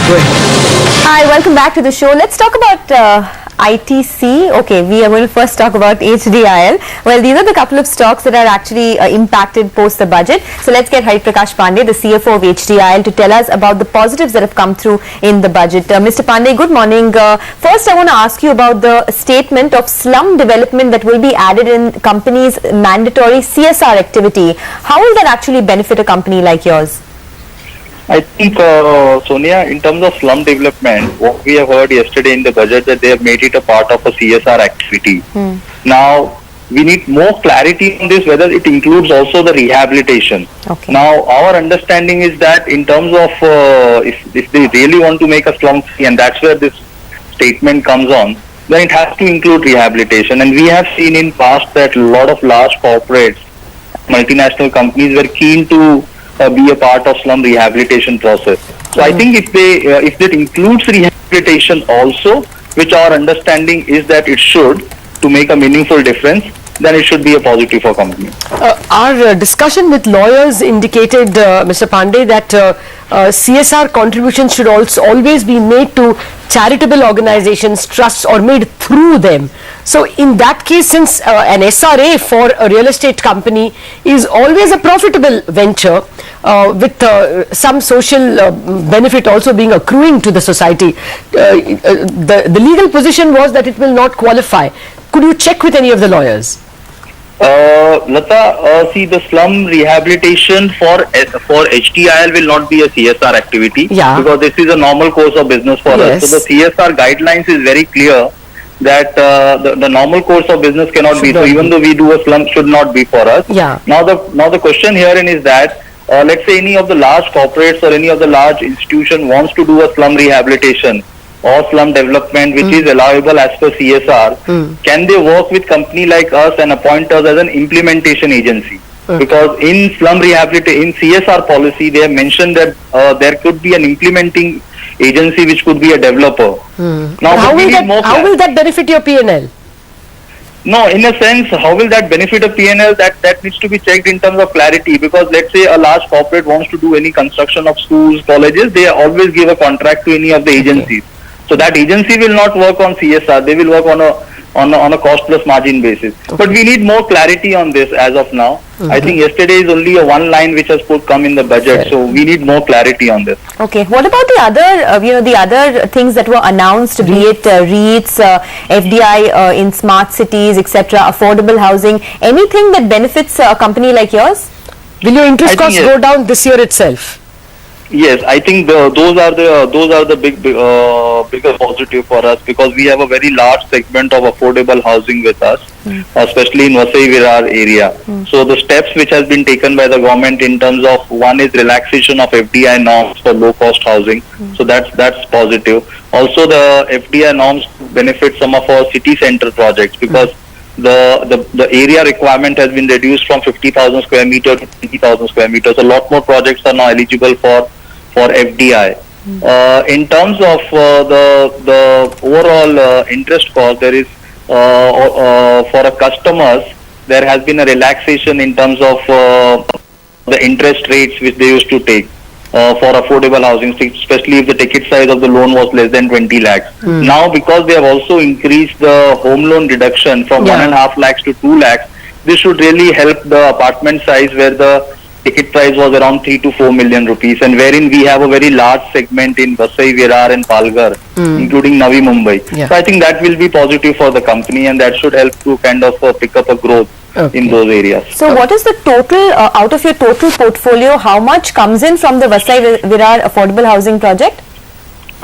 Good. Hi, welcome back to the show. Let's talk about ITC. Okay, we are going to first talk about HDIL. Well, these are the couple of stocks that are actually impacted post the budget. So let's get Hari Prakash Pandey, the CFO of HDIL, to tell us about the positives that have come through in the budget. Mr. Pandey, good morning. First, I want to ask you about the statement of slum development that will be added in companies' mandatory CSR activity. How will that actually benefit a company like yours? I think, Sonia, in terms of slum development, what we have heard yesterday in the budget that they have made it a part of a CSR activity. Now, we need more clarity on this, whether it includes also the rehabilitation. Okay. Now, our understanding is that in terms of if they really want to make a slum free, and that's where this statement comes on, then it has to include rehabilitation. And we have seen in past that a lot of large corporates, multinational companies were keen to be a part of slum rehabilitation process. So I think if it includes rehabilitation also, which our understanding is that it should, to make a meaningful difference, then it should be a positive for company. Our discussion with lawyers indicated, Mr. Pandey, that CSR contributions should also always be made to charitable organizations, trusts, or made through them. So in that case, since an SRA for a real estate company is always a profitable venture, with some social benefit also being accruing to the society, the legal position was that it will not qualify. Could you check with any of the lawyers? Lata, see, the slum rehabilitation for HDIL will not be a CSR activity, because this is a normal course of business for us. So the CSR guidelines is very clear that the normal course of business cannot be. So even though we do a slum, should not be for us. Now the question herein is that let's say any of the large corporates or any of the large institution wants to do a slum rehabilitation or slum development, which is allowable as per CSR, can they work with company like us and appoint us as an implementation agency? Because in slum rehabilitation, in CSR policy, they have mentioned that there could be an implementing agency which could be a developer. Now, how will that benefit your P&L? No, in a sense, how will that benefit a P&L? That needs to be checked in terms of clarity, because let's say a large corporate wants to do any construction of schools, colleges, they always give a contract to any of the agencies. So that agency will not work on CSR, they will work on a cost plus margin basis. But we need more clarity on this as of now. I think yesterday is only a one line which has come in the budget, so we need more clarity on this. Okay, what about the other, the other things that were announced, be it REITs, FDI in smart cities, etc., affordable housing, anything that benefits a company like yours? Will your interest costs go down this year itself? Yes, I think those are the bigger positive for us, because we have a very large segment of affordable housing with us, especially in Vasai Virar area. So the steps which has been taken by the government in terms of, one is relaxation of FDI norms for low cost housing. So that's positive. Also the FDI norms benefit some of our city center projects, because the area requirement has been reduced from 50,000 square meter to 20,000 square meters. A lot more projects are now eligible for FDI. In terms of the overall interest cost, there is for a customers, there has been a relaxation in terms of the interest rates which they used to take for affordable housing, especially if the ticket size of the loan was less than 20 lakhs. Now, because they have also increased the home loan deduction from 1.5 lakhs to 2 lakhs, this should really help the apartment size where the ticket price was around 3 to 4 million rupees, and wherein we have a very large segment in Vasai Virar and Palghar, including Navi Mumbai. So I think that will be positive for the company, and that should help to kind of pick up a growth in those areas. So what is the total, out of your total portfolio, how much comes in from the Vasai Virar affordable housing project?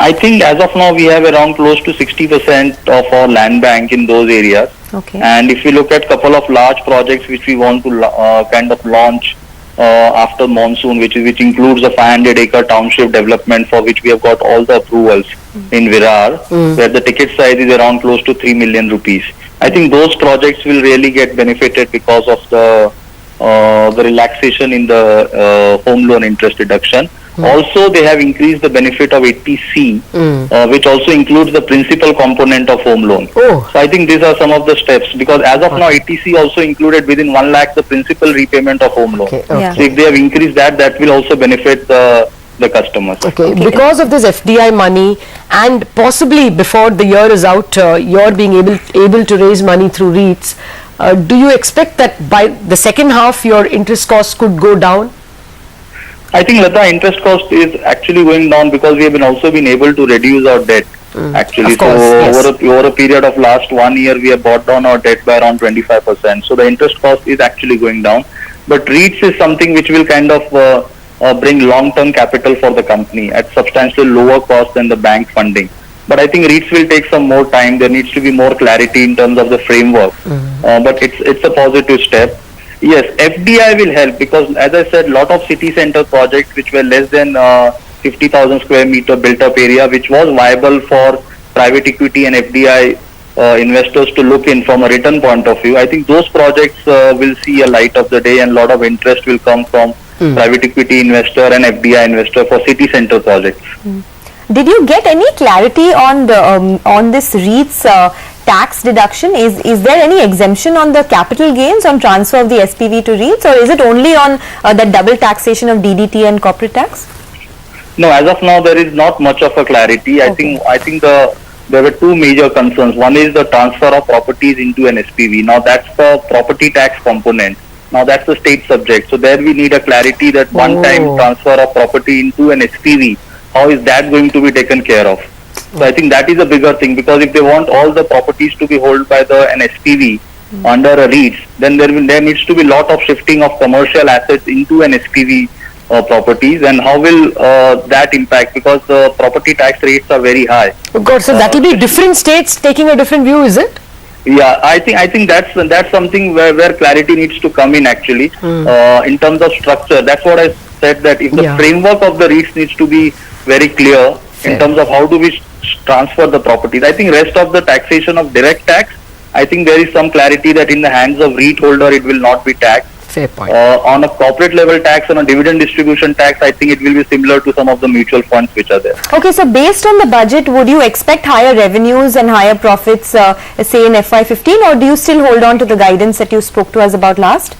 I think as of now we have around close to 60% of our land bank in those areas. Okay. And if we look at couple of large projects which we want to kind of launch after monsoon, which includes a 500-acre township development for which we have got all the approvals in Virar, where the ticket size is around close to 3 million rupees. I think those projects will really get benefited because of the relaxation in the home loan interest deduction. Also, they have increased the benefit of 80C, which also includes the principal component of home loan. So I think these are some of the steps, because as of now 80C also included within 1 lakh the principal repayment of home loan. So if they have increased that, that will also benefit the the customers. Okay, because of this FDI money and possibly before the year is out, you're being able to raise money through REITs. Do you expect that by the second half your interest costs could go down? I think Lata, interest cost is actually going down because we have also been able to reduce our debt. Actually, Of course, so yes. over a period of last 1 year, we have brought down our debt by around 25%. So the interest cost is actually going down. But REITs is something which will kind of bring long-term capital for the company at substantially lower cost than the bank funding. But I think REITs will take some more time. There needs to be more clarity in terms of the framework. But it's a positive step. Yes, FDI will help because, as I said, lot of city center projects which were less than 50,000 square meter built up area, which was viable for private equity and FDI investors to look in from a return point of view. I think those projects will see a light of the day and lot of interest will come from private equity investor and FDI investor for city center projects. Did you get any clarity on the on this REITs tax deduction? Is there any exemption on the capital gains on transfer of the SPV to REITs, or is it only on the double taxation of DDT and corporate tax? No, as of now there is not much of a clarity. I think there were two major concerns. One is the transfer of properties into an SPV. Now that's the property tax component. Now that's the state subject. So there we need a clarity that one-time transfer of property into an SPV. How is that going to be taken care of? So I think that is a bigger thing, because if they want all the properties to be held by an SPV under a REIT, then there needs to be lot of shifting of commercial assets into an SPV properties, and how will that impact, because the property tax rates are very high. Of course, so that will be different states taking a different view, is it? Yeah, I think that's something where clarity needs to come in actually. In terms of structure. That's what I said, that if the framework of the REITs needs to be very clear in terms of how do we transfer the properties. I think rest of the taxation of direct tax, I think there is some clarity that in the hands of REIT holder it will not be taxed. Fair point. On a corporate level tax, on a dividend distribution tax, I think it will be similar to some of the mutual funds which are there. Okay, so based on the budget, would you expect higher revenues and higher profits, say in FY15, or do you still hold on to the guidance that you spoke to us about last?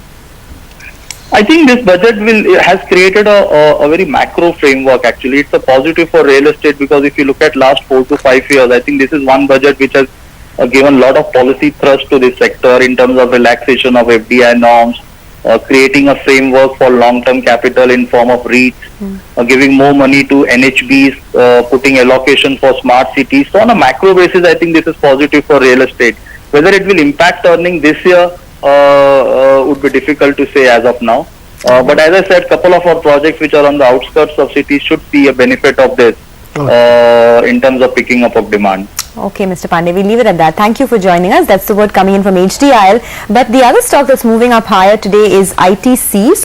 I think this budget has created a very macro framework actually. It's a positive for real estate, because if you look at last 4 to 5 years, I think this is one budget which has given a lot of policy thrust to this sector in terms of relaxation of FDI norms, creating a framework for long-term capital in form of REITs, giving more money to NHBs, putting allocation for smart cities. So on a macro basis, I think this is positive for real estate. Whether it will impact earning this year would be difficult to say as of now. But as I said, couple of our projects which are on the outskirts of cities should see a benefit of this in terms of picking up of demand. Okay, Mr. Pandey, we'll leave it at that. Thank you for joining us. That's the word coming in from HDIL. But the other stock that's moving up higher today is ITC.